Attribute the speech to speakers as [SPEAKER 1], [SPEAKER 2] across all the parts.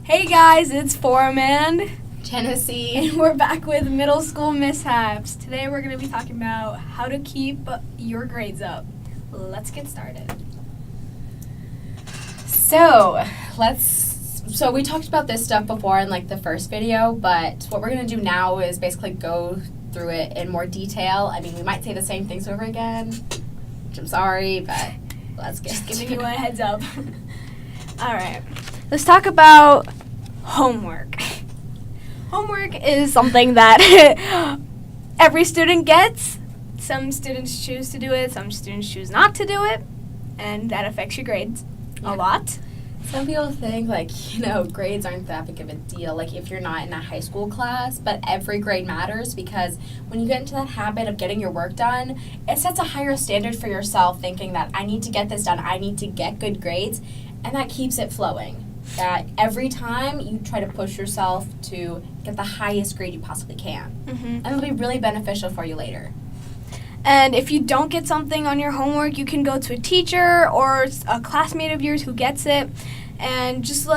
[SPEAKER 1] Hey guys, it's Foreman,
[SPEAKER 2] Tennessee.
[SPEAKER 1] and we're back with middle school mishaps. Today we're going to be talking about how to keep your grades up. Let's get started.
[SPEAKER 2] So we talked about this stuff before in the first video, but what we're gonna do now is basically go through it in more detail. I mean, we might say the same things over again, which I'm sorry, but let's get
[SPEAKER 1] Just giving you a heads up. All right, let's talk about homework. Homework is something that every student gets. Some students choose to do it, some students choose not to do it, and that affects your grades a lot.
[SPEAKER 2] Some people think, grades aren't that big of a deal, if you're not in a high school class, but every grade matters because when you get into that habit of getting your work done, it sets a higher standard for yourself, thinking that I need to get this done, I need to get good grades, and that keeps it flowing. That every time you try to push yourself to get the highest grade you possibly can.
[SPEAKER 1] Mm-hmm.
[SPEAKER 2] And it'll be really beneficial for you later.
[SPEAKER 1] And if you don't get something on your homework, you can go to a teacher or a classmate of yours who gets it. And just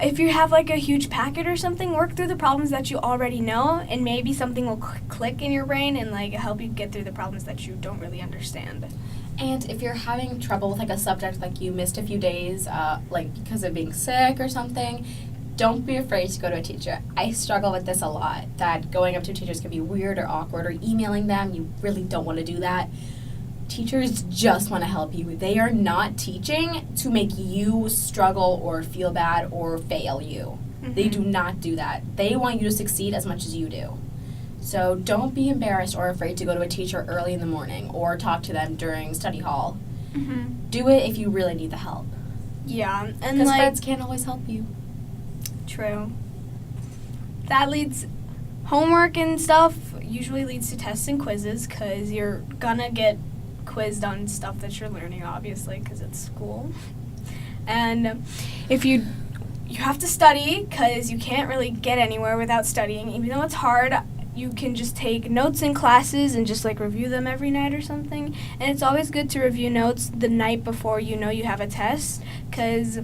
[SPEAKER 1] if you have a huge packet or something, work through the problems that you already know, and maybe something will click in your brain and help you get through the problems that you don't really understand.
[SPEAKER 2] And if you're having trouble with a subject, you missed a few days, because of being sick or something, don't be afraid to go to a teacher. I struggle with this a lot, that going up to teachers can be weird or awkward, or emailing them, you really don't want to do that. Teachers just want to help you. They are not teaching to make you struggle or feel bad or fail you. Mm-hmm. They do not do that. They want you to succeed as much as you do. So don't be embarrassed or afraid to go to a teacher early in the morning or talk to them during study hall.
[SPEAKER 1] Mm-hmm.
[SPEAKER 2] Do it if you really need the help.
[SPEAKER 1] Yeah, and
[SPEAKER 2] because friends can't always help you.
[SPEAKER 1] True. That leads, homework and stuff usually leads to tests and quizzes because you're gonna get quizzed on stuff that you're learning, obviously, because it's school. And if you have to study because you can't really get anywhere without studying. Even though it's hard, you can just take notes in classes and just review them every night or something. And it's always good to review notes the night before you have a test, because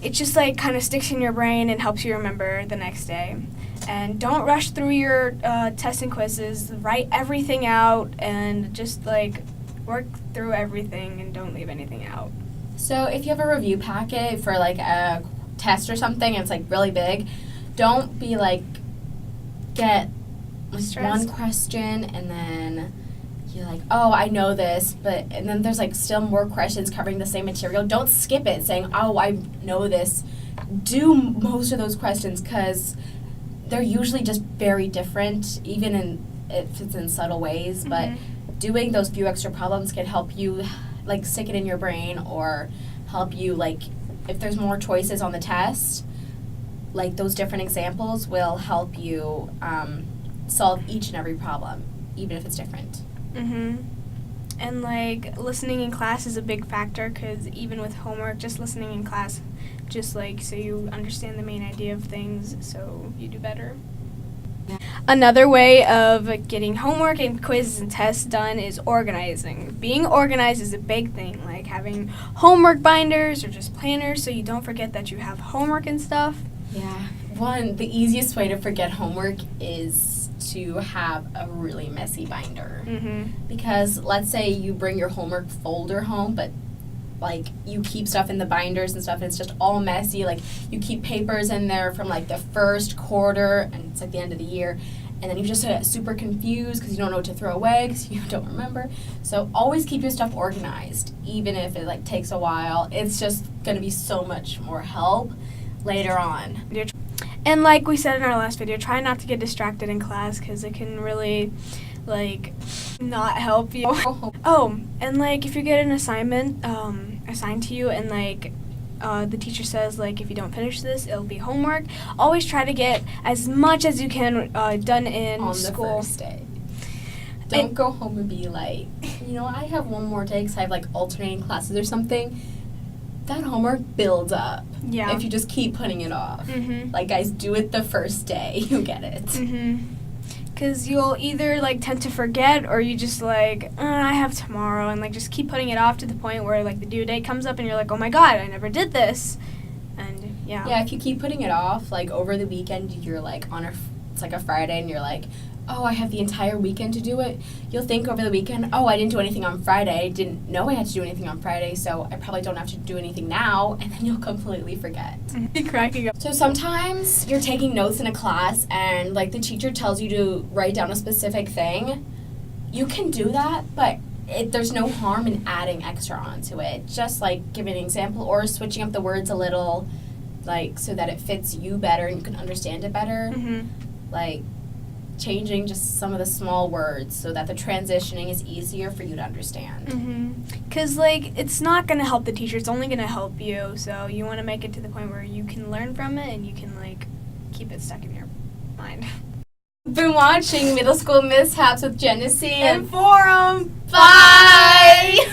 [SPEAKER 1] it just kind of sticks in your brain and helps you remember the next day. And don't rush through your tests and quizzes. Write everything out and just work through everything and don't leave anything out.
[SPEAKER 2] So if you have a review packet for a test or something and it's really big, don't be get
[SPEAKER 1] stressed.
[SPEAKER 2] One question and then you're oh, I know this, and then there's still more questions covering the same material. Don't skip it saying, oh, I know this. Do most of those questions because they're usually just very different, even if it's in subtle ways. Mm-hmm. But doing those few extra problems can help you stick it in your brain, or help you if there's more choices on the test, those different examples will help you solve each and every problem, even if it's different.
[SPEAKER 1] Mm-hmm. And listening in class is a big factor, because even with homework, just listening in class, just so you understand the main idea of things, so you do better. Yeah. Another way of getting homework and quizzes and tests done is organizing. Being organized is a big thing, having homework binders or just planners so you don't forget that you have homework and stuff.
[SPEAKER 2] Yeah. The easiest way to forget homework is to have a really messy binder.
[SPEAKER 1] Mm-hmm.
[SPEAKER 2] Because let's say you bring your homework folder home, but you keep stuff in the binders and stuff, and it's just all messy. You keep papers in there from the first quarter, and it's the end of the year, and then you just get super confused because you don't know what to throw away because you don't remember. So always keep your stuff organized, even if it takes a while. It's just going to be so much more help later on.
[SPEAKER 1] And like we said in our last video, try not to get distracted in class because it can really not help you. Oh, and if you get an assignment assigned to you, and the teacher says if you don't finish this, it'll be homework, always try to get as much as you can done in
[SPEAKER 2] on
[SPEAKER 1] school.
[SPEAKER 2] The first day. Don't go home and be I have one more day because I have alternating classes or something. That homework builds up.
[SPEAKER 1] Yeah.
[SPEAKER 2] If you just keep putting it off.
[SPEAKER 1] Mm-hmm.
[SPEAKER 2] Guys, do it the first day. You get it.
[SPEAKER 1] Mm-hmm. Because you'll either, tend to forget, or you just, I have tomorrow, and, just keep putting it off to the point where, the due date comes up, and you're oh, my God, I never did this. And Yeah.
[SPEAKER 2] Yeah, if you keep putting it off, like over the weekend, you're like it's like a Friday, and you're like, oh, I have the entire weekend to do it. You'll think over the weekend, oh, I didn't do anything on Friday. I didn't know I had to do anything on Friday, so I probably don't have to do anything now, and then you'll completely forget.
[SPEAKER 1] Cracking up.
[SPEAKER 2] So sometimes you're taking notes in a class, and like the teacher tells you to write down a specific thing. You can do that, but there's no harm in adding extra onto it. Just like giving an example or switching up the words a little, like so that it fits you better and you can understand it better. Like changing just some of the small words so that the transitioning is easier for you to understand.
[SPEAKER 1] Because, like, it's not going to help the teacher. It's only going to help you. So you want to make it to the point where you can learn from it and you can, like, keep it stuck in your mind.
[SPEAKER 2] Been watching Middle School Mishaps with Genesee
[SPEAKER 1] And Forum.
[SPEAKER 2] Bye!